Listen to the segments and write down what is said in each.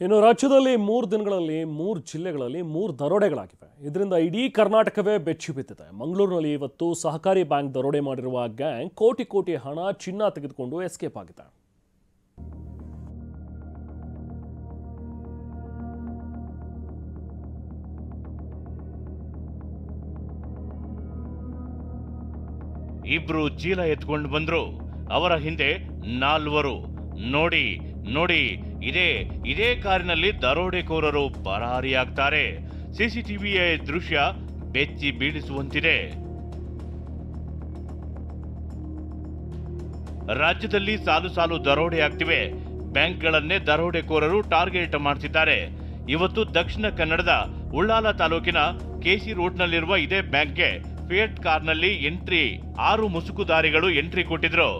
ಇನ್ನು ರಾಜ್ಯದಲ್ಲಿ 3 ದಿನಗಳಲ್ಲಿ 3 ಜಿಲ್ಲೆಗಳಲ್ಲಿ 3 ದರೋಡೆಗಳಾಗಿವೆ. ಇದರಿಂದ ಇಡೀ ಕರ್ನಾಟಕವೇ ಬೆಚ್ಚಿ ಬಿದ್ದಿದೆ. ಮಂಗಳೂರಿನಲ್ಲಿ ಇವತ್ತು ಸಹಕಾರಿ ಬ್ಯಾಂಕ್ ದರೋಡೆ ಮಾಡಿರುವ ಗ್ಯಾಂಗ್ ಕೋಟಿ ಹಣ ಚಿನ್ನ ತೆಗೆದುಕೊಂಡು ಎಸ್ಕೇಪ್ ಆಗಿದೆ. ಇಬ್ರು ಚೀಲ ಎತ್ಕೊಂಡು ಬಂದ್ರು. ಅವರ ಹಿಂದೆ 4 ನೋಡಿ ಇದೇ ಕಾರಿನಲ್ಲಿ ದರೋಡೆಕೋರರು ಪರಾರಿಯಾಗ್ತಾರೆ. ಸಿಸಿಟಿವಿಯ ದೃಶ್ಯ ಬೆಚ್ಚಿ ಬೀಳಿಸುವಂತಿದೆ. ರಾಜ್ಯದಲ್ಲಿ ಸಾಲು ದರೋಡೆ ಆಗ್ತಿವೆ. ಬ್ಯಾಂಕ್ಗಳನ್ನೇ ದರೋಡೆಕೋರರು ಟಾರ್ಗೆಟ್ ಮಾಡ್ತಿದ್ದಾರೆ. ಇವತ್ತು ದಕ್ಷಿಣ ಕನ್ನಡದ ಉಳ್ಳಾಲ ತಾಲೂಕಿನ ಕೆಸಿ ರೋಡ್ನಲ್ಲಿರುವ ಇದೇ ಬ್ಯಾಂಕ್ಗೆ ಫಿಯಟ್ ಕಾರ್ನಲ್ಲಿ ಎಂಟ್ರಿ 6 ಮುಸುಕುದಾರಿಗಳು ಎಂಟ್ರಿ ಕೊಟ್ಟಿದ್ರು.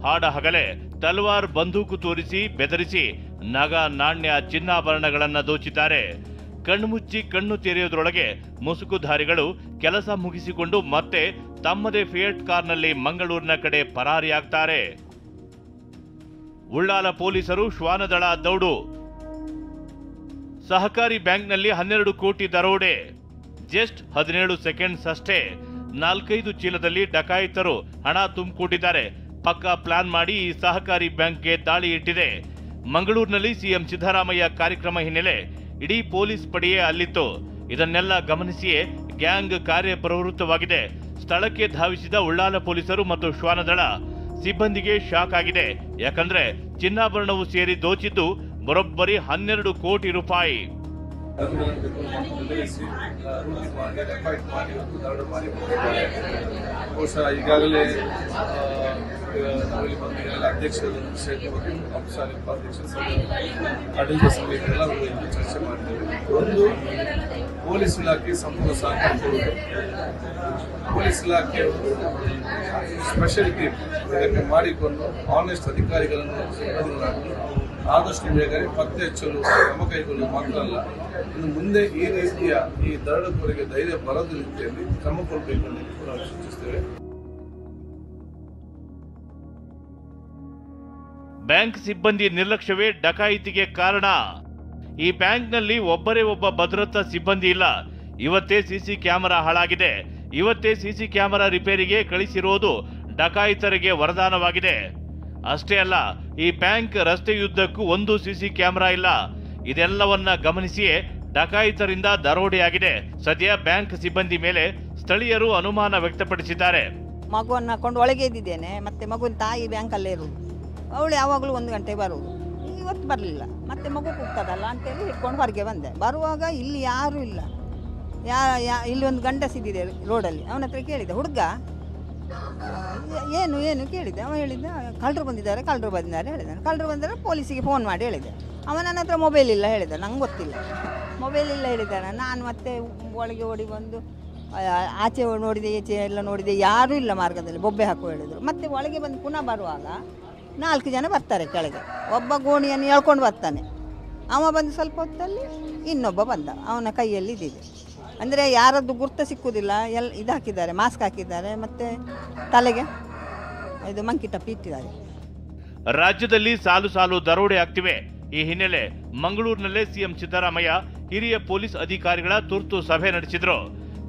ಹಾಡ ಹಗಲೇ ತಲ್ವಾರ್ ಬಂದೂಕು ತೋರಿಸಿ ಬೆದರಿಸಿ ನಗ ನಾಣ್ಯ ಚಿನ್ನಾಭರಣಗಳನ್ನ ದೋಚಿದ್ದಾರೆ. ಕಣ್ಣುಮುಚ್ಚಿ ಕಣ್ಣು ತೆರೆಯೋದ್ರೊಳಗೆ ಮುಸುಕುಧಾರಿಗಳು ಕೆಲಸ ಮುಗಿಸಿಕೊಂಡು ಮತ್ತೆ ತಮ್ಮದೇ ಫಿಯಟ್ ಕಾರ್ನಲ್ಲಿ ಮಂಗಳೂರಿನ ಕಡೆ ಪರಾರಿಯಾಗ್ತಾರೆ. ಉಳ್ಳಾಲ ಪೊಲೀಸರು ಶ್ವಾನದಳ ದೌಡು. ಸಹಕಾರಿ ಬ್ಯಾಂಕ್ನಲ್ಲಿ 12 ಕೋಟಿ ದರೋಡೆ. ಜಸ್ಟ್ 17 ಸೆಕೆಂಡ್ಸ್ ಅಷ್ಟೇ 4-5 ಚೀಲದಲ್ಲಿ ಡಕಾಯಿತರು ಹಣ ತುಂಬಿಕೊಂಡಿದ್ದಾರೆ. ಪಕ್ಕಾ ಪ್ಲಾನ್ ಮಾಡಿ ಈ ಸಹಕಾರಿ ಬ್ಯಾಂಕ್ಗೆ ದಾಳಿ ಇಟ್ಟಿದೆ. ಮಂಗಳೂರಿನಲ್ಲಿ ಸಿಎಂ ಸಿದ್ದರಾಮಯ್ಯ ಕಾರ್ಯಕ್ರಮ ಹಿನ್ನೆಲೆ ಇಡೀ ಪೊಲೀಸ್ ಪಡೆಯೇ ಅಲ್ಲಿತ್ತು. ಇದನ್ನೆಲ್ಲ ಗಮನಿಸಿಯೇ ಗ್ಯಾಂಗ್ ಕಾರ್ಯಪ್ರವೃತ್ತವಾಗಿದೆ. ಸ್ಥಳಕ್ಕೆ ಧಾವಿಸಿದ ಉಳ್ಳಾಲ ಪೊಲೀಸರು ಮತ್ತು ಶ್ವಾನದಳ ಸಿಬ್ಬಂದಿಗೆ ಶಾಕ್ ಆಗಿದೆ. ಯಾಕಂದ್ರೆ ಚಿನ್ನಾಭರಣವು ಸೇರಿ ದೋಚಿದ್ದು ಬರೋಬ್ಬರಿ 12 ಕೋಟಿ ರೂಪಾಯಿ. ಬಹುಶಃ ಈಗಾಗಲೇ ನಾವಿಲ್ಲಿ ಬಂದು ಎಲ್ಲ ಅಧ್ಯಕ್ಷರು ಆಡಳಿತ ಸಮಿತಿಯೆಲ್ಲ ಚರ್ಚೆ ಮಾಡಿದ್ದೇವೆ. ಒಂದು, ಪೊಲೀಸ್ ಇಲಾಖೆ ಸಂಪೂರ್ಣ ಸಹಕಾರ ಕೊಡುವುದು. ಪೊಲೀಸ್ ಇಲಾಖೆ ಸ್ಪೆಷಲ್ ಟೀಮ್ ಇದಕ್ಕೆ ಮಾಡಿಕೊಂಡು ಆನೆಸ್ಟ್ ಅಧಿಕಾರಿಗಳನ್ನು ಸಿಬ್ಬಂದಿಗಳನ್ನು ಆದಷ್ಟು ಬೇಗ ಪತ್ತೆ ಹಚ್ಚಲು ಕ್ರಮ ಕೈಗೊಳ್ಳುವುದು ಮಾತ್ರ ಅಲ್ಲ, ಇನ್ನು ಮುಂದೆ ಈ ರೀತಿಯ ಈ ದರೋಡೆಕೋರರಿಗೆ ಧೈರ್ಯ ಬರದ ರೀತಿಯಲ್ಲಿ ಕ್ರಮ ಕೊಡಬೇಕು ಅಂತ ನಾವು ಸೂಚಿಸುತ್ತೇವೆ. ಬ್ಯಾಂಕ್ ಸಿಬ್ಬಂದಿ ನಿರ್ಲಕ್ಷ್ಯವೇ ಡಕಾಯಿತಿಗೆ ಕಾರಣ. ಈ ಬ್ಯಾಂಕ್ನಲ್ಲಿ ಒಬ್ಬರೇ ಒಬ್ಬ ಭದ್ರತಾ ಸಿಬ್ಬಂದಿ ಇಲ್ಲ. ಇವತ್ತೇ ಸಿಸಿ ಕ್ಯಾಮೆರಾ ಹಾಳಾಗಿದೆ. ಇವತ್ತೇ ಸಿಸಿ ಕ್ಯಾಮೆರಾ ರಿಪೇರಿಗೆ ಕಳಿಸಿರೋದು ಡಕಾಯಿತರಿಗೆ ವರದಾನವಾಗಿದೆ. ಅಷ್ಟೇ ಅಲ್ಲ, ಈ ಬ್ಯಾಂಕ್ ರಸ್ತೆಯುದ್ದಕ್ಕೂ ಒಂದು ಸಿಸಿ ಕ್ಯಾಮೆರಾ ಇಲ್ಲ. ಇದೆಲ್ಲವನ್ನ ಗಮನಿಸಿಯೇ ಡಕಾಯಿತರಿಂದ ದರೋಡೆಯಾಗಿದೆ. ಸದ್ಯ ಬ್ಯಾಂಕ್ ಸಿಬ್ಬಂದಿ ಮೇಲೆ ಸ್ಥಳೀಯರು ಅನುಮಾನ ವ್ಯಕ್ತಪಡಿಸಿದ್ದಾರೆ. ಮಗುವನ್ನು ಕೊಂಡು ಒಳಗೆ ಇದ್ದಿದ್ದೇನೆ, ಮತ್ತೆ ಮಗುವಿನ ತಾಯಿ ಬ್ಯಾಂಕಲ್ಲೇ ಇರುವುದು. ಅವಳು ಯಾವಾಗಲೂ 1 ಗಂಟೆ ಬರುವುದು. ಇವತ್ತು ಬರಲಿಲ್ಲ, ಮತ್ತೆ ಮಗು ಕೂಗ್ತದಲ್ಲ ಅಂತೇಳಿ ಇಟ್ಕೊಂಡು ಹೊರಗೆ ಬಂದೆ. ಬರುವಾಗ ಇಲ್ಲಿ ಯಾರೂ ಇಲ್ಲ. ಇಲ್ಲಿ ಒಂದು ಗಂಡಸಿದ್ದಿದೆ ರೋಡಲ್ಲಿ. ಅವನ ಹತ್ರ ಕೇಳಿದೆ, ಹುಡುಗ ಏನು ಕೇಳಿದೆ. ಅವ ಹೇಳಿದ್ದ, ಕಳ್ಳರು ಬಂದಿದ್ದಾರೆ ಹೇಳಿದ್ದಾನೆ. ಕಳ್ಳರು ಬಂದರೆ ಪೊಲೀಸಿಗೆ ಫೋನ್ ಮಾಡಿ ಹೇಳಿದೆ. ಅವ ನನ್ನ ಹತ್ರ ಮೊಬೈಲ್ ಇಲ್ಲ ಹೇಳಿದ. ನಂಗೆ ಗೊತ್ತಿಲ್ಲ, ಮೊಬೈಲ್ ಇಲ್ಲ ಹೇಳಿದ್ದಾನೆ. ನಾನು ಮತ್ತೆ ಒಳಗೆ ಓಡಿ ಬಂದು ಆಚೆ ನೋಡಿದೆ, ಈಚೆ ಎಲ್ಲ ನೋಡಿದೆ, ಯಾರೂ ಇಲ್ಲ ಮಾರ್ಗದಲ್ಲಿ. ಬೊಬ್ಬೆ ಹಾಕುವ ಹೇಳಿದರು. ಮತ್ತೆ ಒಳಗೆ ಬಂದು ಪುನಃ ಬರುವಾಗ 4 ಜನ ಬರ್ತಾರೆ ಕೆಳಗೆ. ಒಬ್ಬ ಗೋಣಿಯನ್ನು ಎಳ್ಕೊಂಡು ಬರ್ತಾನೆ. ಅವ ಬಂದು ಸ್ವಲ್ಪ ಹೊತ್ತಲ್ಲಿ ಇನ್ನೊಬ್ಬ ಬಂದ. ಅವನ ಕೈಯಲ್ಲಿ ಇದಿದೆ. ಅಂದರೆ ಯಾರದ್ದು ಗುರ್ತ ಸಿಕ್ಕುವುದಿಲ್ಲ. ಇದು ಹಾಕಿದ್ದಾರೆ, ಮಾಸ್ಕ್ ಹಾಕಿದ್ದಾರೆ, ಮತ್ತು ತಲೆಗೆ ಇದು ಮಂಕಿ ಟಪ್ಪಿ ಇಟ್ಟಿದ್ದಾರೆ. ರಾಜ್ಯದಲ್ಲಿ ಸಾಲು ದರೋಡೆ ಆಗ್ತಿವೆ. ಈ ಹಿನ್ನೆಲೆ ಮಂಗಳೂರಿನಲ್ಲೇ ಸಿಎಂ ಸಿದ್ದರಾಮಯ್ಯ ಹಿರಿಯ ಪೊಲೀಸ್ ಅಧಿಕಾರಿಗಳ ತುರ್ತು ಸಭೆ ನಡೆಸಿದ್ರು.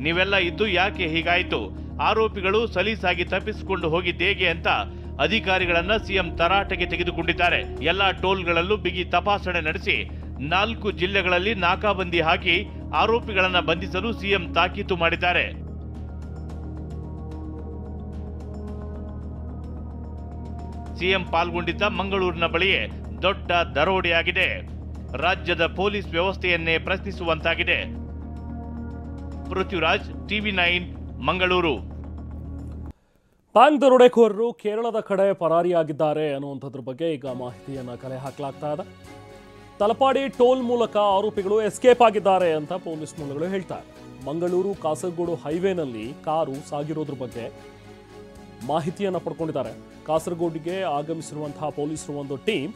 ನೀವೆಲ್ಲ ಇದ್ದು ಯಾಕೆ ಹೀಗಾಯಿತು? ಆರೋಪಿಗಳು ಸಲೀಸಾಗಿ ತಪ್ಪಿಸಿಕೊಂಡು ಹೋಗಿದ್ದೇಗೆ ಅಂತ ಅಧಿಕಾರಿಗಳನ್ನ ಸಿಎಂ ತರಾಟೆಗೆ ತೆಗೆದುಕೊಂಡಿದ್ದಾರೆ. ಎಲ್ಲಾ ಟೋಲ್ಗಳಲ್ಲೂ ಬಿಗಿ ತಪಾಸಣೆ ನಡೆಸಿ 4 ಜಿಲ್ಲೆಗಳಲ್ಲಿ ನಾಕಾಬಂದಿ ಹಾಕಿ ಆರೋಪಿಗಳನ್ನ ಬಂಧಿಸಲು ಸಿಎಂ ತಾಕೀತು ಮಾಡಿದ್ದಾರೆ. ಸಿಎಂ ಪಾಲ್ಗೊಂಡಿದ್ದ ಮಂಗಳೂರಿನ ಬಳಿಯೇ ದೊಡ್ಡ ದರೋಡೆಯಾಗಿದೆ. ರಾಜ್ಯದ ಪೊಲೀಸ್ ವ್ಯವಸ್ಥೆಯನ್ನೇ ಪ್ರಶ್ನಿಸುವಂತಾಗಿದೆ. ಪೃಥ್ವಿರಾಜ್, TV9 ಮಂಗಳೂರು. ಬ್ಯಾಂಕ್ ದರೋಡೆಕೋರರು ಕೇರಳದ ಕಡೆ ಪರಾರಿಯಾಗಿದ್ದಾರೆ ಅನ್ನುವಂಥದ್ರ ಬಗ್ಗೆ ಈಗ ಮಾಹಿತಿಯನ್ನು ಕಲೆ ಹಾಕಲಾಗ್ತಾ ಇದೆ. ತಲಪಾಡಿ ಟೋಲ್ ಮೂಲಕ ಆರೋಪಿಗಳು ಎಸ್ಕೇಪ್ ಆಗಿದ್ದಾರೆ ಅಂತ ಪೊಲೀಸ್ ಮೂಲಗಳು ಹೇಳ್ತಾರೆ. ಮಂಗಳೂರು ಕಾಸರಗೋಡು ಹೈವೇನಲ್ಲಿ ಕಾರು ಸಾಗಿರೋದ್ರ ಬಗ್ಗೆ ಮಾಹಿತಿಯನ್ನು ಪಡ್ಕೊಂಡಿದ್ದಾರೆ. ಕಾಸರಗೋಡಿಗೆ ಆಗಮಿಸಿರುವಂತಹ ಪೊಲೀಸರು ಒಂದು ಟೀಮ್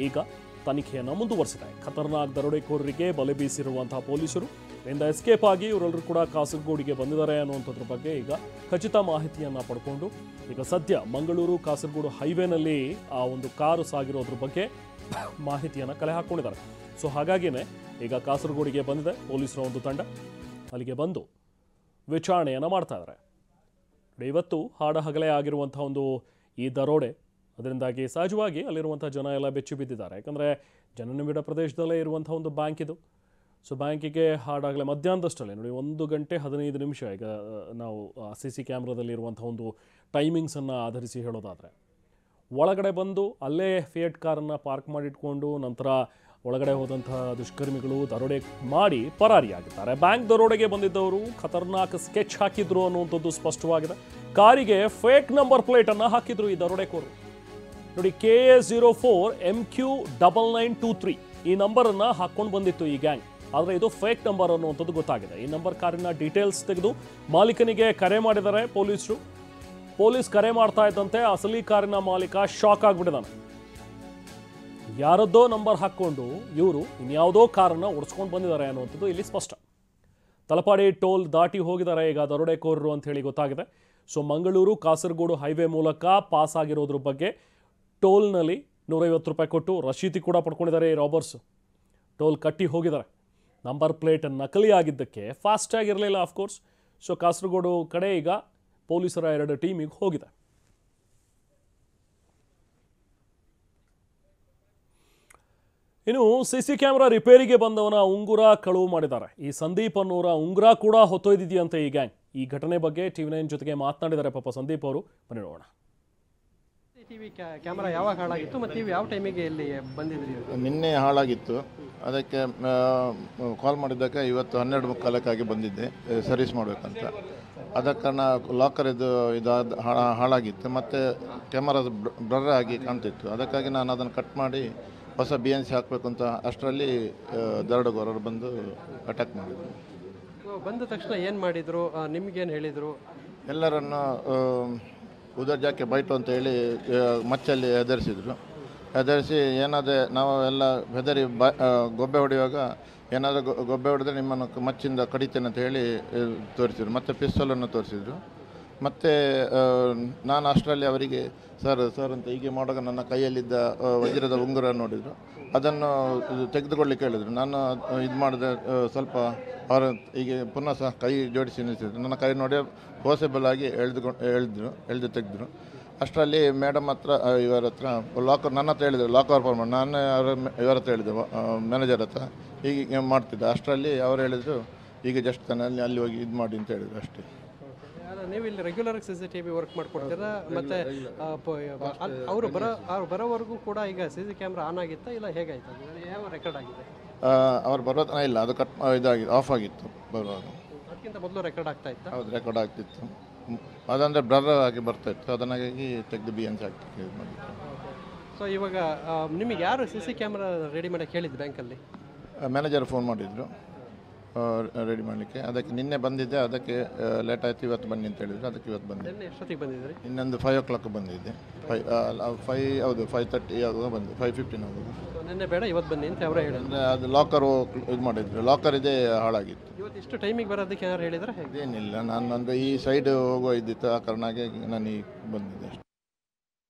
ಈಗ ತನಿಖೆಯನ್ನು ಮುಂದುವರಿಸಿದೆ. ಖತರ್ನಾಕ್ ದರೋಡೆಕೋರರಿಗೆ ಬಲೆ ಬೀಸಿರುವಂತಹ ಪೊಲೀಸರು ಇಂದ ಎಸ್ಕೇಪ್ ಆಗಿ ಇವರೆಲ್ಲರೂ ಕೂಡ ಕಾಸರಗೋಡಿಗೆ ಬಂದಿದ್ದಾರೆ ಅನ್ನುವಂಥದ್ರ ಬಗ್ಗೆ ಈಗ ಖಚಿತ ಮಾಹಿತಿಯನ್ನು ಪಡ್ಕೊಂಡು ಈಗ ಸದ್ಯ ಮಂಗಳೂರು ಕಾಸರಗೋಡು ಹೈವೇನಲ್ಲಿ ಆ ಒಂದು ಕಾರು ಸಾಗಿರೋದ್ರ ಬಗ್ಗೆ ಮಾಹಿತಿಯನ್ನು ಕಲೆ ಹಾಕ್ಕೊಂಡಿದ್ದಾರೆ. ಸೊ ಹಾಗಾಗಿನೇ ಈಗ ಕಾಸರಗೋಡಿಗೆ ಬಂದಿದೆ ಪೊಲೀಸರ ಒಂದು ತಂಡ. ಅಲ್ಲಿಗೆ ಬಂದು ವಿಚಾರಣೆಯನ್ನು ಮಾಡ್ತಾ ಇದ್ದಾರೆ. ಇವತ್ತು ಹಾಡ ಹಗಲೇ ಆಗಿರುವಂಥ ಒಂದು ಈ ದರೋಡೆ, ಅದರಿಂದಾಗಿ ಸಹಜವಾಗಿ ಅಲ್ಲಿರುವಂಥ ಜನ ಎಲ್ಲ ಬೆಚ್ಚಿ ಬಿದ್ದಿದ್ದಾರೆ. ಯಾಕಂದರೆ ಜನನಿಬಿಡ ಪ್ರದೇಶದಲ್ಲೇ ಇರುವಂಥ ಒಂದು ಬ್ಯಾಂಕ್ ಇದು. ಸೊ ಬ್ಯಾಂಕಿಗೆ ಹಾಡಾಗಲೇ ಮಧ್ಯಾಹ್ನದಷ್ಟಲ್ಲೇ ನೋಡಿ 1:15 ಈಗ ನಾವು CC ಕ್ಯಾಮ್ರಾದಲ್ಲಿ ಇರುವಂಥ ಒಂದು ಟೈಮಿಂಗ್ಸನ್ನು ಆಧರಿಸಿ ಹೇಳೋದಾದರೆ ಒಳಗಡೆ ಬಂದು ಅಲ್ಲೇ ಫಿಯೇಟ್ ಕಾರನ್ನು ಪಾರ್ಕ್ ಮಾಡಿಟ್ಕೊಂಡು ನಂತರ ಒಳಗಡೆ ಹೋದಂತಹ ದುಷ್ಕರ್ಮಿಗಳು ದರೋಡೆ ಮಾಡಿ ಪರಾರಿಯಾಗಿದ್ದಾರೆ. ಬ್ಯಾಂಕ್ ದರೋಡೆಗೆ ಬಂದಿದ್ದವರು ಖತರ್ನಾಕ್ ಸ್ಕೆಚ್ ಹಾಕಿದ್ರು ಅನ್ನುವಂಥದ್ದು ಸ್ಪಷ್ಟವಾಗಿದೆ. ಕಾರಿಗೆ ಫೇಕ್ ನಂಬರ್ ಪ್ಲೇಟನ್ನು ಹಾಕಿದ್ರು ಈ ದರೋಡೆಕೋರು. ನೋಡಿ KA04MQ9923 ಈ ನಂಬರನ್ನು ಹಾಕ್ಕೊಂಡು ಬಂದಿತ್ತು ಈ ಗ್ಯಾಂಗ್. ಆದರೆ ಇದು ಫೇಕ್ ನಂಬರ್ ಅನ್ನುವಂಥದ್ದು ಗೊತ್ತಾಗಿದೆ. ಈ ನಂಬರ್ ಕಾರಿನ ಡೀಟೇಲ್ಸ್ ತೆಗೆದು ಮಾಲೀಕನಿಗೆ ಕರೆ ಮಾಡಿದ್ದಾರೆ ಪೊಲೀಸರು. ಪೊಲೀಸ್ ಕರೆ ಮಾಡ್ತಾ ಇದ್ದಂತೆ ಅಸಲಿ ಕಾರಿನ ಮಾಲೀಕ ಶಾಕ್ ಆಗಿಬಿಟ್ಟಿದ್ದಾನೆ. ಯಾರದ್ದೋ ನಂಬರ್ ಹಾಕ್ಕೊಂಡು ಇವರು ಇನ್ಯಾವುದೋ ಕಾರನ್ನು ಓಡಿಸ್ಕೊಂಡು ಬಂದಿದ್ದಾರೆ ಅನ್ನುವಂಥದ್ದು ಇಲ್ಲಿ ಸ್ಪಷ್ಟ. ತಲಪಾಡಿ ಟೋಲ್ ದಾಟಿ ಹೋಗಿದ್ದಾರೆ ಈಗ ದರೋಡೆಕೋರರು ಅಂತ ಹೇಳಿ ಗೊತ್ತಾಗಿದೆ. ಸೊ ಮಂಗಳೂರು ಕಾಸರಗೋಡು ಹೈವೇ ಮೂಲಕ ಪಾಸ್ ಆಗಿರೋದ್ರ ಬಗ್ಗೆ ಟೋಲ್ನಲ್ಲಿ 150 ರೂಪಾಯಿ ಕೊಟ್ಟು ರಶೀತಿ ಕೂಡ ಪಡ್ಕೊಂಡಿದ್ದಾರೆ ಈ ರಾಬರ್ಸ್. ಟೋಲ್ ಕಟ್ಟಿ ಹೋಗಿದ್ದಾರೆ. ನಂಬರ್ ಪ್ಲೇಟ್ ನಕಲಿ ಆಗಿದ್ದಕ್ಕೆ ಫಾಸ್ಟ್ಯಾಗ್ ಇರಲಿಲ್ಲ ಆಫ್ಕೋರ್ಸ್. ಸೊ ಕಾಸರಗೋಡು ಕಡೆ ಈಗ ಪೊಲೀಸರ 2 ಟೀಮಿಗೆ ಹೋಗಿದೆ. ಇನ್ನು CC ಕ್ಯಾಮ್ರಾ ರಿಪೇರಿಗೆ ಬಂದವನ ಉಂಗುರ ಕಳುವು ಮಾಡಿದ್ದಾರೆ. ಈ ಸಂದೀಪ್ ಅನ್ನೋರ ಉಂಗುರ ಕೂಡ ಹೊತ್ತೊಯ್ದಿದೆಯಂತೆ ಈ ಗ್ಯಾಂಗ್. ಈ ಘಟನೆ ಬಗ್ಗೆ TV9 ಜೊತೆಗೆ ಮಾತನಾಡಿದ್ದಾರೆ ಪಾಪ ಸಂದೀಪ್ ಅವರು. ಬನ್ನಿ ನೋಡೋಣ. ಕ್ಯಾಮರಾ ಯಾವಾಗ ಹಾಳಾಗಿತ್ತು ಮತ್ತು ನೀವು ಯಾವ ಟೈಮಿಗೆ ಇಲ್ಲಿ ಬಂದಿದ್ರಿ? ನಿನ್ನೆ ಹಾಳಾಗಿತ್ತು, ಅದಕ್ಕೆ ಕಾಲ್ ಮಾಡಿದ್ದಕ್ಕೆ ಇವತ್ತು 12:45 ಬಂದಿದ್ದೆ ಸರ್ವಿಸ್ ಮಾಡಬೇಕಂತ. ಅದಕ್ಕೆ ಲಾಕರ್ ಇದಾದ ಹಾಳಾಗಿತ್ತು ಮತ್ತು ಕ್ಯಾಮರಾ ಬ್ಲರ್ ಆಗಿ ಕಾಣ್ತಿತ್ತು. ಅದಕ್ಕಾಗಿ ನಾನು ಅದನ್ನು ಕಟ್ ಮಾಡಿ ಹೊಸ BNC ಹಾಕಬೇಕು ಅಂತ ಅಷ್ಟರಲ್ಲಿ ದರೋಡೆಕೋರರು ಬಂದು ಅಟ್ಯಾಕ್ ಮಾಡಿದರು. ಬಂದ ತಕ್ಷಣ ಏನು ಮಾಡಿದರು, ನಿಮಗೇನು ಹೇಳಿದರು? ಎಲ್ಲರನ್ನು ಉದರ್ ಜಾಕೆ ಬೈಟು ಅಂತ ಹೇಳಿ ಮಚ್ಚಲ್ಲಿ ಹೆದರಿಸಿ ಏನಾದರೆ ನಾವು ಎಲ್ಲ ಹೆದರಿ ಗೊಬ್ಬೆ ಹೊಡೆಯುವಾಗ ಏನಾದರೂ ಗೊಬ್ಬೆ ಹೊಡೆದ್ರೆ ನಿಮ್ಮನ್ನು ಮಚ್ಚಿಂದ ಕಡಿತೇನೆ ಅಂತ ಹೇಳಿ ತೋರಿಸಿದ್ರು. ಮತ್ತು ಪಿಸ್ತೂಲನ್ನು ತೋರಿಸಿದ್ರು. ಮತ್ತು ನಾನು ಅಷ್ಟರಲ್ಲಿ ಅವರಿಗೆ ಸರ್ ಅಂತ ಹೀಗೆ ಮಾಡುವಾಗ ನನ್ನ ಕೈಯಲ್ಲಿದ್ದ ವಜ್ರದ ಉಂಗುರ ನೋಡಿದರು. ಅದನ್ನು ತೆಗೆದುಕೊಳ್ಳಿಕ್ಕೆ ಹೇಳಿದರು. ನಾನು ಇದು ಮಾಡಿದೆ ಸ್ವಲ್ಪ ಅವರ ಹೀಗೆ ಪುನಃ ಸಹ ಕೈ ಜೋಡಿಸಿ ನಿಲ್ಲಿಸಿದ್ರು. ನನ್ನ ಕೈ ನೋಡಿ ಪಾಸಿಬಲ್ ಆಗಿ ಎಳೆದು ತೆಗೆದ್ರು. ಅಷ್ಟರಲ್ಲಿ ಮೇಡಮ್ ಹತ್ರ ಇವರ ಹತ್ರ ಲಾಕರ್ ನನ್ನ ಹತ್ರ ಹೇಳಿದರು, ಲಾಕರ್ ಫಾರ್ಮ್ ನಾನು ಇವರ ಹತ್ರ ಹೇಳಿದೆ, ಮ್ಯಾನೇಜರ್ ಹತ್ರ ಹೀಗೆ ಮಾಡ್ತಿದ್ದೆ. ಅಷ್ಟರಲ್ಲಿ ಅವರು ಹೇಳಿದರು ಈಗ ಜಸ್ಟ್ ತಾನೆ ಅಲ್ಲಿ ಹೋಗಿ ಇದು ಮಾಡಿ ಅಂತ ಹೇಳಿದರು ಅಷ್ಟೇ. ನೀವು ಇಲ್ಲಿ ರೆಗ್ಯುಲರ್ CCTV ವರ್ಕ್ ಮಾಡ್ಕೊಡ್ತೀರಾ? ಮತ್ತು ಅವರು ಬರೋವರೆಗೂ ಕೂಡ ಈಗ CC ಕ್ಯಾಮ್ರಾ ಆನ್ ಆಗಿತ್ತಾ ಇಲ್ಲ ಹೇಗಾಯ್ತು? ಯಾವ ರೆಕಾರ್ಡ್ ಆಗಿದೆ? ಅವ್ರು ಬರೋದನ್ನ ಇಲ್ಲ, ಅದು ಕಟ್ ಇದಾಗಿತ್ತು, ಆಫ್ ಆಗಿತ್ತು ಬರುವಾಗ. ಅದಕ್ಕಿಂತ ಮೊದಲು ರೆಕಾರ್ಡ್ ಆಗ್ತಾ ಇತ್ತು? ಹೌದು, ರೆಕಾರ್ಡ್ ಆಗ್ತಿತ್ತು. ಅದಂದರೆ ಬ್ಲರ್ ಆಗಿ ಬರ್ತಾಯಿತ್ತು. ಅದನ್ನಾಗಿ ತೆಗೆದು BNC ಹಾಕಿ ಇದು ಮಾಡಿತ್ತು. ಸೊ ಇವಾಗ ನಿಮಗೆ ಯಾರು CC ಕ್ಯಾಮ್ರಾ ರೆಡಿ ಮಾಡೋಕ್ಕೆ ಹೇಳಿದ್ದು ಬ್ಯಾಂಕಲ್ಲಿ? ಮ್ಯಾನೇಜರ್ ಫೋನ್ ಮಾಡಿದರು ರೆಡಿ ಮಾಡಲಿಕ್ಕೆ. ಅದಕ್ಕೆ ನಿನ್ನೆ ಬಂದಿದ್ದೆ, ಅದಕ್ಕೆ ಲೇಟ್ ಆಯಿತು, ಇವತ್ತು ಬನ್ನಿ ಅಂತ ಹೇಳಿದ್ರು. ಅದಕ್ಕೆ ಇವತ್ತು ಬಂದಿದ್ದೆ. ಎಷ್ಟೊತ್ತಿಗೆ ಬಂದಿದ್ರಿ? ಇನ್ನೊಂದು 5 o'clock ಬಂದಿದ್ದೆ. 5:30 ಆಗುವಾಗ ಬಂದು 5:15 ಆಗುವಾಗ. ನಿನ್ನೆ ಬೇಡ ಇವತ್ತು ಬನ್ನಿ ಅಂತ ಅವರೇ ಹೇಳಿದ್ರು. ಅಂದರೆ ಅದು ಲಾಕರು ಇದು ಮಾಡಿದ್ರು, ಲಾಕರ್ ಇದೇ ಹಾಳಾಗಿತ್ತು. ಇವತ್ತು ಇಷ್ಟು ಟೈಮಿಗೆ ಬರೋದಕ್ಕೆ ಏನಾರು ಹೇಳಿದ್ರೆ? ಏನಿಲ್ಲ, ನಾನು ಅಂದರೆ ಈ ಸೈಡ್ ಹೋಗೋ ಇದ್ದಿತ್ತು, ಆ ಕಾರಣಕ್ಕೆ ನಾನು ಈಗ ಬಂದಿದ್ದೆ ಅಷ್ಟೇ.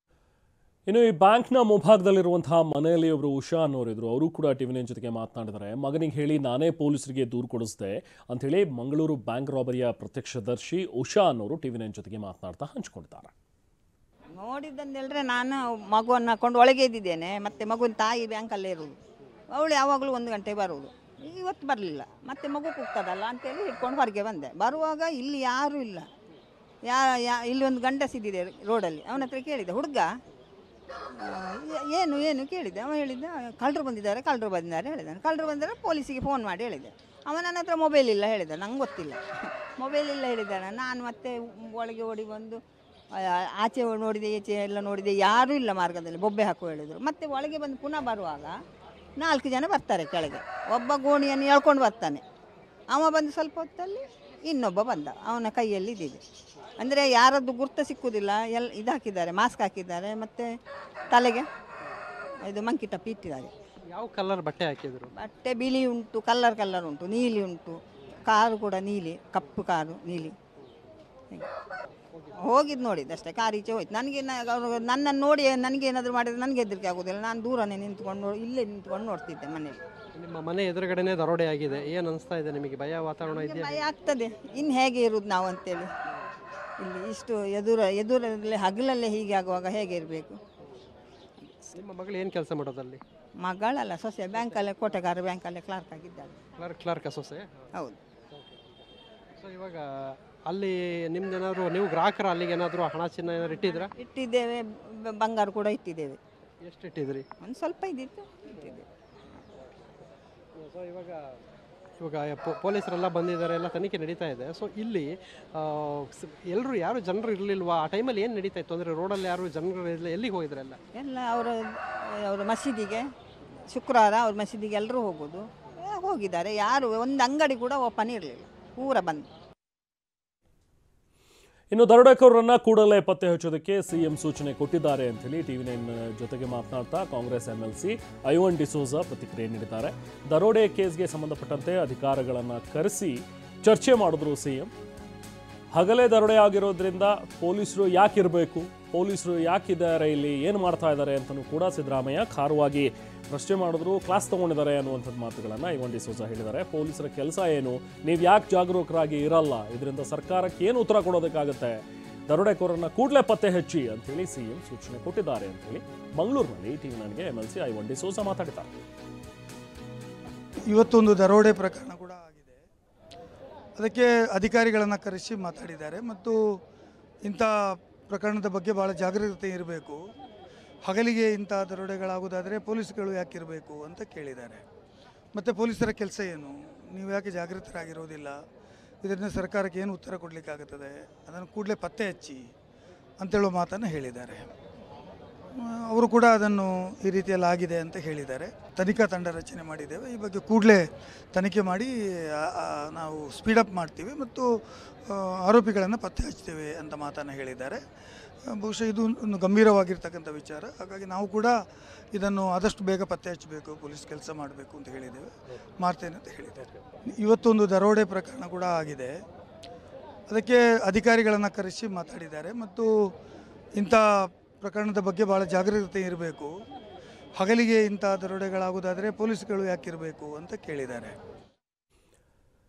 ಇನ್ನು ಈ ಬ್ಯಾಂಕ್ನ ಮುಂಭಾಗದಲ್ಲಿರುವಂತಹ ಮನೆಯಲ್ಲಿ ಒಬ್ಬರು ಉಷಾ ಅನ್ನೋರಿದ್ರು. ಅವರು ಕೂಡ TV9 ಜೊತೆಗೆ ಮಾತನಾಡಿದ್ದಾರೆ. ಮಗನಿಗೆ ಹೇಳಿ ನಾನೇ ಪೊಲೀಸರಿಗೆ ದೂರು ಕೊಡಿಸಿದೆ ಅಂಥೇಳಿ ಮಂಗಳೂರು ಬ್ಯಾಂಕ್ ರಾಬರಿಯ ಪ್ರತ್ಯಕ್ಷದರ್ಶಿ ಉಷಾ ಅನ್ನೋರು TV9 ಜೊತೆಗೆ ಮಾತನಾಡ್ತಾ ಹಂಚ್ಕೊಂಡಿದ್ದಾರೆ. ನೋಡಿದ್ದಂದೇಳಿದ್ರೆ ನಾನು ಮಗುವನ್ನು ಹಾಕೊಂಡು ಒಳಗೆ ಇದ್ದಿದ್ದೇನೆ. ಮತ್ತು ಮಗುವಿನ ತಾಯಿ ಬ್ಯಾಂಕಲ್ಲೇ ಇರೋದು. ಅವಳು ಯಾವಾಗಲೂ 1 ಗಂಟೆ ಬರೋದು. ಇವತ್ತು ಬರಲಿಲ್ಲ. ಮತ್ತು ಮಗು ಕೂಗ್ತದಲ್ಲ ಅಂತೇಳಿ ಹಿಡ್ಕೊಂಡು ಹೊರಗೆ ಬಂದೆ. ಬರುವಾಗ ಇಲ್ಲಿ ಯಾರೂ ಇಲ್ಲ. ಇಲ್ಲಿ ಒಂದು ಗಂಡಸಿದ್ದಿದೆ ರೋಡಲ್ಲಿ. ಅವನ ಹತ್ರ ಕೇಳಿದೆ, ಹುಡುಗ ಏನು ಕೇಳಿದೆ. ಅವ ಹೇಳಿದ್ದ ಕಳ್ಳರು ಬಂದಿದ್ದಾರೆ ಹೇಳಿದ್ದಾನೆ. ಕಳ್ಳರು ಬಂದರೆ ಪೊಲೀಸಿಗೆ ಫೋನ್ ಮಾಡಿ ಹೇಳಿದೆ. ಅವ ನನ್ನ ಹತ್ರ ಮೊಬೈಲ್ ಇಲ್ಲ ಹೇಳಿದ. ನಂಗೆ ಗೊತ್ತಿಲ್ಲ ಮೊಬೈಲ್ ಇಲ್ಲ ಹೇಳಿದ್ದಾನೆ. ನಾನು ಮತ್ತೆ ಒಳಗೆ ಓಡಿ ಬಂದು ಆಚೆ ನೋಡಿದೆ, ಈಚೆ ಎಲ್ಲ ನೋಡಿದೆ, ಯಾರೂ ಇಲ್ಲ ಮಾರ್ಗದಲ್ಲಿ. ಬೊಬ್ಬೆ ಹಾಕುವ ಹೇಳಿದರು. ಮತ್ತು ಒಳಗೆ ಬಂದು ಪುನಃ ಬರುವಾಗ 4 ಜನ ಬರ್ತಾರೆ ಕೆಳಗೆ. ಒಬ್ಬ ಗೋಣಿಯನ್ನು ಎಳ್ಕೊಂಡು ಬರ್ತಾನೆ. ಅವ ಬಂದು ಸ್ವಲ್ಪ ಹೊತ್ತಲ್ಲಿ ಇನ್ನೊಬ್ಬ ಬಂದ. ಅವನ ಕೈಯಲ್ಲಿ ಇದಿದೆ. ಅಂದರೆ ಯಾರದ್ದು ಗುರ್ತು ಸಿಕ್ಕುವುದಿಲ್ಲ. ಇದು ಹಾಕಿದ್ದಾರೆ, ಮಾಸ್ಕ್ ಹಾಕಿದ್ದಾರೆ, ಮತ್ತು ತಲೆಗೆ ಇದು ಮಂಕಿ ಟಪ್ಪಿ ಇಟ್ಟಿದ್ದಾರೆ. ಯಾವ ಕಲರ್ ಬಟ್ಟೆ ಹಾಕಿದ್ರು? ಬಟ್ಟೆ ಬಿಳಿ ಉಂಟು, ಕಲ್ಲರ್ ಉಂಟು, ನೀಲಿ ಉಂಟು. ಕಾರು ಕೂಡ ನೀಲಿ, ಕಪ್ಪು ಕಾರು ನೀಲಿ. ಹೋಗಿದ್ದು ನೋಡಿದ್ದು ಅಷ್ಟೇ, ಕಾರ್ ಈಚೆ ಹೋಯ್ತು. ನನಗೆ ಅವರು ನನ್ನನ್ನು ನೋಡಿ ನನಗೇನಾದರೂ ಮಾಡಿದರೆ ನನಗೆ ಹೆದರಿಕೆ ಆಗೋದಿಲ್ಲ. ನಾನು ದೂರನೇ ನಿಂತ್ಕೊಂಡು ಇಲ್ಲೇ ನಿಂತ್ಕೊಂಡು ನೋಡ್ತಿದ್ದೆ ಮನೇಲಿ. ನಿಮ್ಮ ಮನೆ ಎದುರುಗಡೆನೇ ದರೋಡೆ ಆಗಿದೆ, ಏನು ಅನಿಸ್ತಾ ಇದೆ ನಿಮಗೆ? ಭಯ ವಾತಾವರಣ ಇದೆಯಾ? ಭಯ ಆಗ್ತದೆ. ಇನ್ನು ಹೇಗೆ ಇರುವುದು ನಾವು ಅಂತೇಳಿ, ಇಲ್ಲಿ ಇಷ್ಟು ಎದುರಲ್ಲಿ ಹಗಲಲ್ಲೇ ಹೀಗೆ ಆಗುವಾಗ ಹೇಗೆ ಇರಬೇಕು? ನಿಮ್ಮ ಮಗಳು ಏನು ಕೆಲಸ ಮಾಡೋದಲ್ಲಿ? ಮಗಳಲ್ಲ, ಸೊಸೆ. ಬ್ಯಾಂಕಲ್ಲೇ, ಕೋಟೆಗಾರ ಬ್ಯಾಂಕಲ್ಲೇ ಕ್ಲಾರ್ಕ್ ಆಗಿದ್ದಾಳೆ. ಕ್ಲಾರ್ಕ ಸೊಸೆ? ಹೌದು. ಸೊ ಇವಾಗ ಅಲ್ಲಿ ನಿಮ್ದೇನಾದ್ರು, ನೀವು ಗ್ರಾಹಕರ ಅಲ್ಲಿಗೆ ಏನಾದರೂ ಹಣ ಚಿನ್ನ ಏನಾದ್ರು ಇಟ್ಟಿದ್ರಾ? ಇಟ್ಟಿದ್ದೇವೆ, ಬಂಗಾರ ಕೂಡ ಇಟ್ಟಿದ್ದೇವೆ. ಎಷ್ಟು ಇಟ್ಟಿದ್ರಿ? ಒಂದು ಸ್ವಲ್ಪ ಇದ್ದಿತ್ತು, ಇಟ್ಟಿದ್ದೇವೆ. ಸೊ ಇವಾಗ ಪೊಲೀಸರೆಲ್ಲ ಬಂದಿದ್ದಾರೆ, ಎಲ್ಲ ತನಿಖೆ ನಡೀತಾ ಇದೆ. ಸೊ ಇಲ್ಲಿ ಎಲ್ಲರೂ ಯಾರು ಜನರು ಇರಲಿಲ್ವಾ ಆ ಟೈಮಲ್ಲಿ? ಏನು ನಡೀತಾ ಇತ್ತು ಅಂದರೆ ರೋಡಲ್ಲಿ ಯಾರು ಜನರು ಇರಲಿಲ್ಲ, ಎಲ್ಲಿಗೆ ಹೋಗಿದ್ರೆಲ್ಲ? ಎಲ್ಲ ಅವರ ಮಸೀದಿಗೆ, ಶುಕ್ರವಾರ ಅವ್ರ ಮಸೀದಿಗೆ ಎಲ್ಲರೂ ಹೋಗೋದು, ಹೋಗಿದ್ದಾರೆ. ಯಾರು ಒಂದು ಅಂಗಡಿ ಕೂಡ ಓಪನ್ ಇರಲಿಲ್ಲ, ಪೂರ ಬಂದು. ಇನ್ನು ದರೋಡೆಕೋರರನ್ನ ಕೂಡಲೇ ಪತ್ತೆ ಹಚ್ಚೋದಕ್ಕೆ ಸಿಎಂ ಸೂಚನೆ ಕೊಟ್ಟಿದ್ದಾರೆ ಅಂತ ಹೇಳಿ TV9 ಜೊತೆಗೆ ಮಾತನಾಡ್ತಾ ಕಾಂಗ್ರೆಸ್ MLC ಐವನ್ ಡಿಸೋಜಾ ಪ್ರತಿಕ್ರಿಯೆ ನೀಡಿದ್ದಾರೆ. ದರೋಡೆ ಕೇಸ್ಗೆ ಸಂಬಂಧಪಟ್ಟಂತೆ ಅಧಿಕಾರಿಗಳನ್ನು ಕರೆಸಿ ಚರ್ಚೆ ಮಾಡಿದ್ರು ಸಿಎಂ. ಹಗಲೇ ದರೋಡೆ ಆಗಿರೋದ್ರಿಂದ ಪೊಲೀಸರು ಯಾಕಿರಬೇಕು, ಪೊಲೀಸರು ಯಾಕಿದ್ದಾರೆ ಇಲ್ಲಿ, ಏನು ಮಾಡ್ತಾ ಇದ್ದಾರೆ ಅಂತಲೂ ಕೂಡ ಸಿದ್ದರಾಮಯ್ಯ ಖಾರವಾಗಿ ಪ್ರಶ್ನೆ ಮಾಡಿದ್ರು. ಕ್ಲಾಸ್ ತಗೊಂಡಿದ್ದಾರೆ ಅನ್ನುವಂಥದ್ದು ಮಾತುಗಳನ್ನು ಐವನ್ ಡಿಸೋಜಾ ಹೇಳಿದ್ದಾರೆ. ಪೊಲೀಸರ ಕೆಲಸ ಏನು, ನೀವು ಯಾಕೆ ಜಾಗರೂಕರಾಗಿ ಇರಲ್ಲ, ಇದರಿಂದ ಸರ್ಕಾರಕ್ಕೆ ಏನು ಉತ್ತರ ಕೊಡೋದಕ್ಕಾಗುತ್ತೆ, ದರೋಡೆಕೋರರನ್ನ ಕೂಡಲೇ ಪತ್ತೆ ಹಚ್ಚಿ ಅಂತೇಳಿ ಸಿಎಂ ಸೂಚನೆ ಕೊಟ್ಟಿದ್ದಾರೆ ಅಂತೇಳಿ ಮಂಗಳೂರಿನಲ್ಲಿ TV9ಗೆ MLC ಐವನ್ ಡಿಸೋಜಾ ಮಾತಾಡಿದ್ದಾರೆ. ಇವತ್ತೊಂದು ದರೋಡೆ ಪ್ರಕರಣ ಕೂಡ ಆಗಿದೆ, ಅದಕ್ಕೆ ಅಧಿಕಾರಿಗಳನ್ನು ಕರೆಸಿ ಮಾತಾಡಿದ್ದಾರೆ. ಮತ್ತು ಇಂಥ ಪ್ರಕರಣದ ಬಗ್ಗೆ ಭಾಳ ಜಾಗರೂಕತೆ ಇರಬೇಕು, ಹಗಲಿಗೆ ಇಂಥ ದರೋಡೆಗಳಾಗೋದಾದರೆ ಪೊಲೀಸ್ಗಳು ಯಾಕಿರಬೇಕು ಅಂತ ಕೇಳಿದ್ದಾರೆ. ಮತ್ತು ಪೊಲೀಸರ ಕೆಲಸ ಏನು, ನೀವು ಯಾಕೆ ಜಾಗೃತರಾಗಿರೋದಿಲ್ಲ, ಇದರಿಂದ ಸರ್ಕಾರಕ್ಕೆ ಏನು ಉತ್ತರ ಕೊಡಲಿಕ್ಕಾಗುತ್ತದೆ, ಅದನ್ನು ಕೂಡಲೇ ಪತ್ತೆ ಹಚ್ಚಿ ಅಂತೇಳೋ ಮಾತನ್ನು ಹೇಳಿದ್ದಾರೆ. ಅವರು ಕೂಡ ಅದನ್ನು ಈ ರೀತಿಯಲ್ಲಿ ಆಗಿದೆ ಅಂತ ಹೇಳಿದ್ದಾರೆ. ತನಿಖಾ ತಂಡ ರಚನೆ ಮಾಡಿದ್ದೇವೆ, ಈ ಬಗ್ಗೆ ಕೂಡಲೇ ತನಿಖೆ ಮಾಡಿ ನಾವು ಸ್ಪೀಡಪ್ ಮಾಡ್ತೀವಿ ಮತ್ತು ಆರೋಪಿಗಳನ್ನು ಪತ್ತೆ ಹಚ್ತೇವೆ ಅಂತ ಮಾತನ್ನು ಹೇಳಿದ್ದಾರೆ. ಬಹುಶಃ ಇದು ಒಂದು ಗಂಭೀರವಾಗಿರ್ತಕ್ಕಂಥ ವಿಚಾರ, ಹಾಗಾಗಿ ನಾವು ಕೂಡ ಇದನ್ನು ಆದಷ್ಟು ಬೇಗ ಪತ್ತೆ ಹಚ್ಚಬೇಕು, ಪೊಲೀಸ್ ಕೆಲಸ ಮಾಡಬೇಕು ಅಂತ ಹೇಳಿದ್ದೇವೆ, ಮಾಡ್ತೇನೆ ಅಂತ ಹೇಳಿದ್ದಾರೆ. ಇವತ್ತೊಂದು ದರೋಡೆ ಪ್ರಕರಣ ಕೂಡ ಆಗಿದೆ, ಅದಕ್ಕೆ ಅಧಿಕಾರಿಗಳನ್ನು ಕರೆಸಿ ಮಾತಾಡಿದ್ದಾರೆ. ಮತ್ತು ಇಂಥ ಪ್ರಕರಣದ ಬಗ್ಗೆ ಭಾಳ ಜಾಗರೂಕತೆ ಇರಬೇಕು, ಹಗಲಿಗೆ ಇಂಥ ದರೋಡೆಗಳಾಗೋದಾದರೆ ಪೊಲೀಸ್ಗಳು ಯಾಕಿರಬೇಕು ಅಂತ ಕೇಳಿದ್ದಾರೆ.